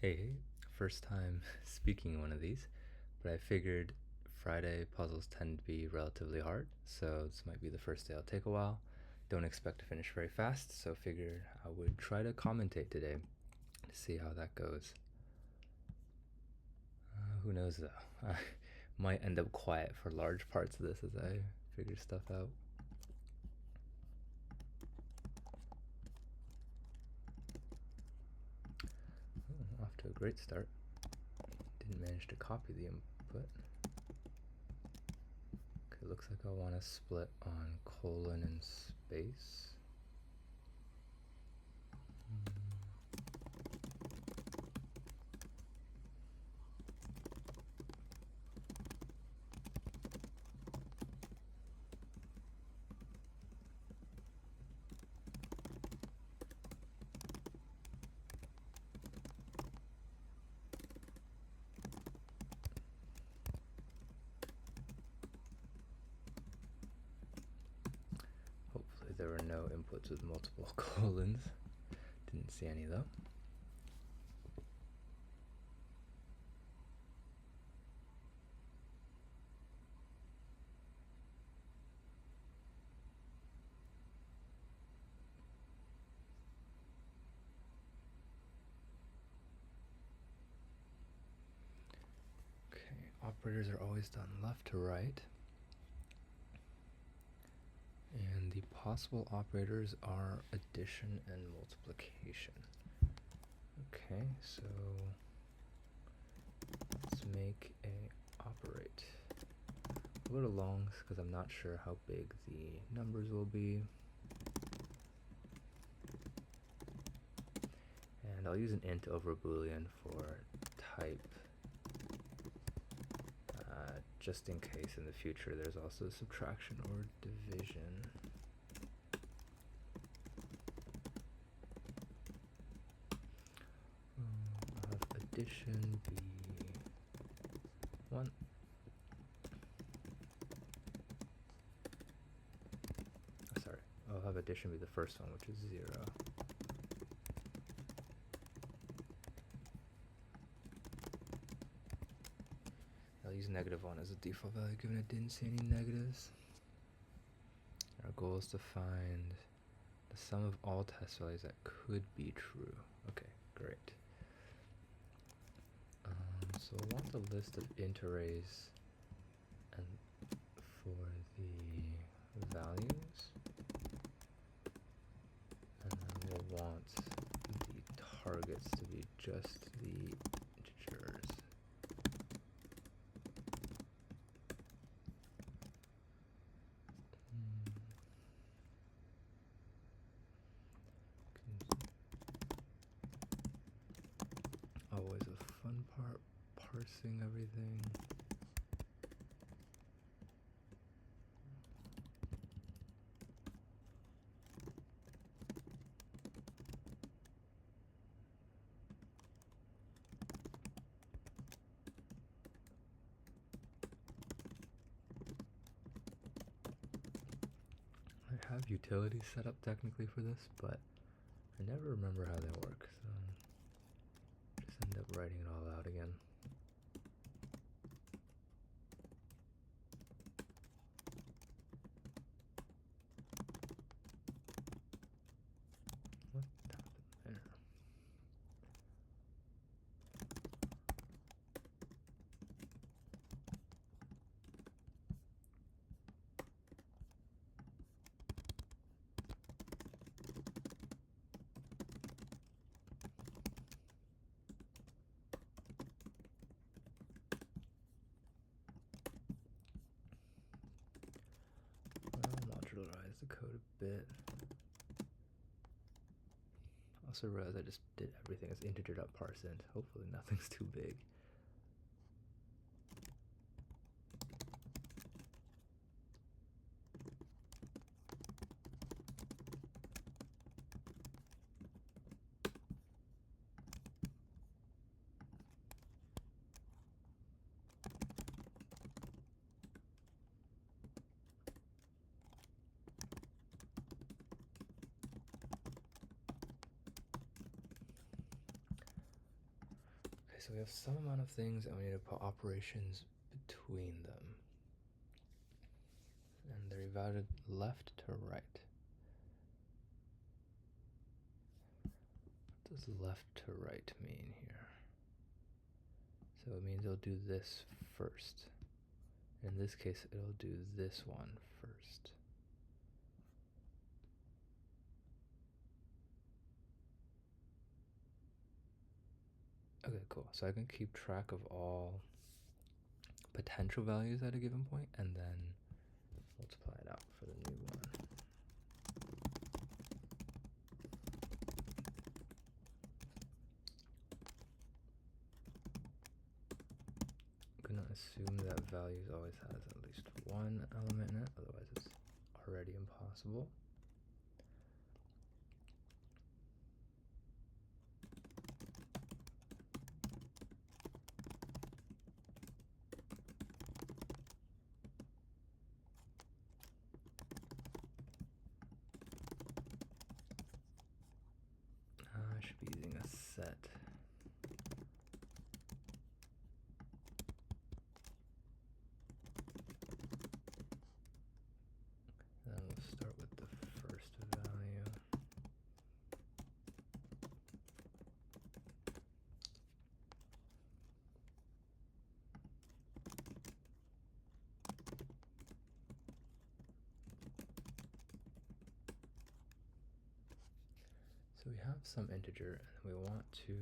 Hey, first time speaking one of these, but I figured Friday puzzles tend to be relatively hard, so this might be the first day I'll take a while. Don't expect to finish very fast, so figured I would try to commentate today to see how that goes. Who knows though? I might end up quiet for large parts of this as I figure stuff out. Off to a great start. Didn't manage to copy the input. Okay, looks like I want to split on colon and space. Hopefully there were no inputs with multiple colons. Didn't see any though. Operators are always done left to right. And the possible operators are addition and multiplication. Okay, so let's make a operate. A little long because I'm not sure how big the numbers will be. And I'll use an int over boolean for type. Just in case in the future there's also subtraction or division. I'll have addition be 1. Oh, sorry, I'll have addition be the first one, which is 0. I'll use -1 as a default value given I didn't see any negatives. Our goal is to find the sum of all test values that could be true. Okay, great. So we'll want the list of int arrays and for the values, and then we'll want the targets to be just the integers. Always a fun part, parsing everything. I have utilities set up technically for this, but I never remember how they work, so just end up writing it all out again. What happened there? I'll modularize the code a bit. Also realize I just did everything as integer.parseInt. Hopefully nothing's too big. so we have some amount of things and we need to put operations between them. And they're evaluated left to right. What does left to right mean here? So it means it'll do this first. In this case, it'll do this one first. Okay, cool. So I can keep track of all potential values at a given point and then multiply it out for the new one. I'm gonna assume that values always has at least one element in it, otherwise it's already impossible. I should be using a set. Then we'll start with the first value. So we have some integer and we want to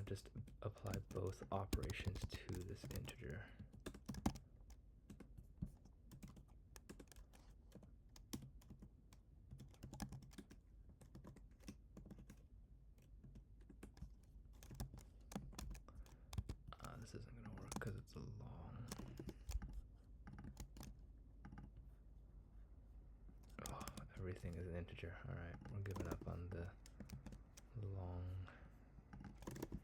just apply both operations to this integer. This isn't going to work because it's a long. Oh, everything is an integer. All right, we're giving up on the long thing.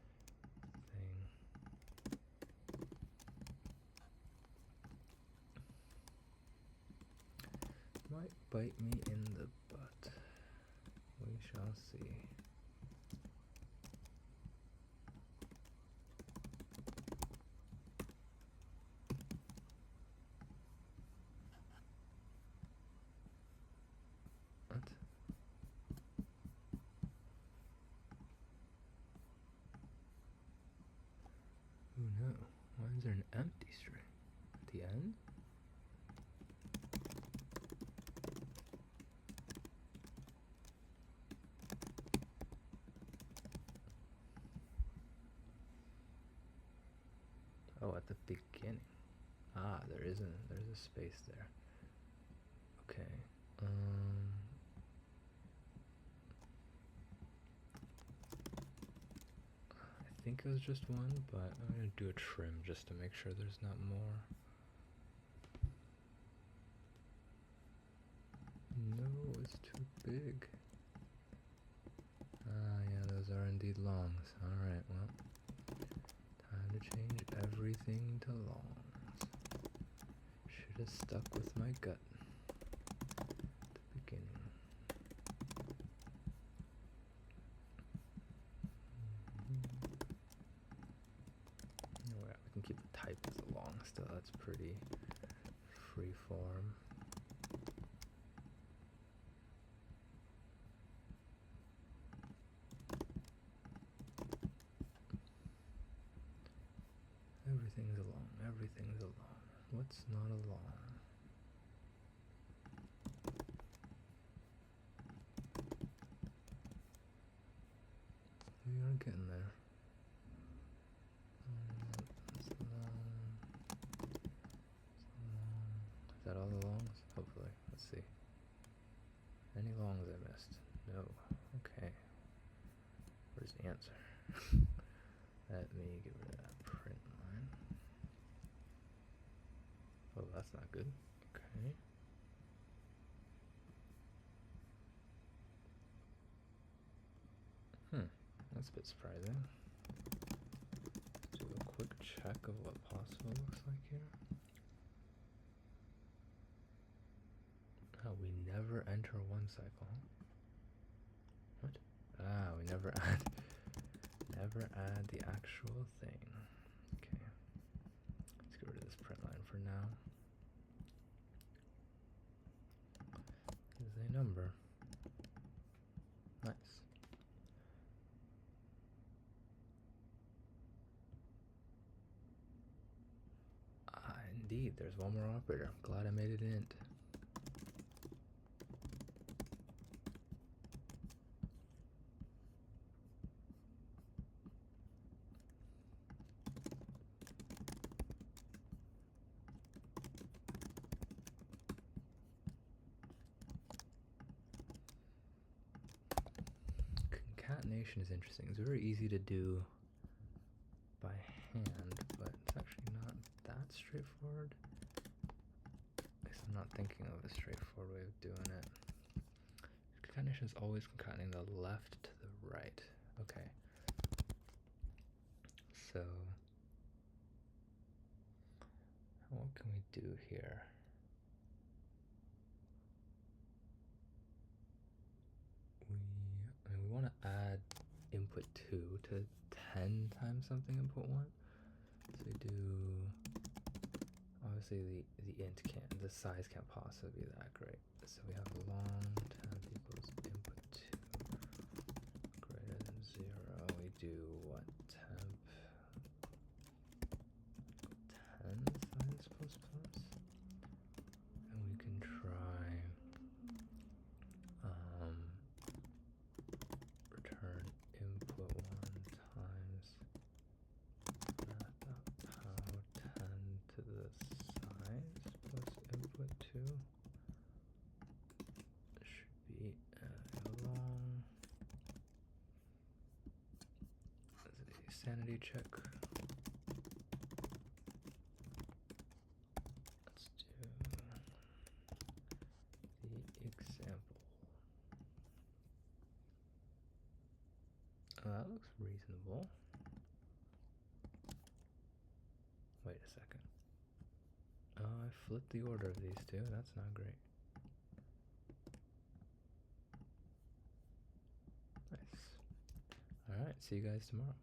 Might bite me in the butt. We shall see. What? Oh no, why is there an empty string at the end? Oh, at the beginning. Ah, there's a space there. Okay. I think it was just one, but I'm gonna do a trim just to make sure there's not more. No, it's too big. Ah, yeah, those are indeed longs. Alright, well, time to change everything to longs. Should have stuck with my gut at the beginning. Oh, yeah, we can keep the type as a long still. That's pretty free form. Everything's along, everything's along. What's not along? We are getting there. That's long. Is that all the longs? Hopefully. Let's see. Any longs I missed? No. Okay. Where's the answer? Let me get rid of that print line. Oh, that's not good. Okay. That's a bit surprising. Let's do a quick check of what possible looks like here. Oh, we never cycle. What? Ah, we never add the actual thing. Okay. Let's get rid of this print line for now. Is a number. Nice. Indeed, there's one more operator. I'm glad I made it int. Concatenation is interesting. It's very easy to do by hand, but it's actually not that straightforward. At least I'm not thinking of a straightforward way of doing it. Concatenation is always concatenating the left to the right. Okay. So, what can we do here? We want to add input 2 to 10 times something input 1. So we do, obviously the int can't, the size can't possibly be that great. So we have long temp equals input 2 greater than 0. We do what, temp 10 size plus plus. And we can try return input 1 times how 10 to the size plus input 2 should be a long sanity check. Let's do the example. That looks reasonable. Wait a second. Oh, I flipped the order of these two. That's not great. Nice. Alright, see you guys tomorrow.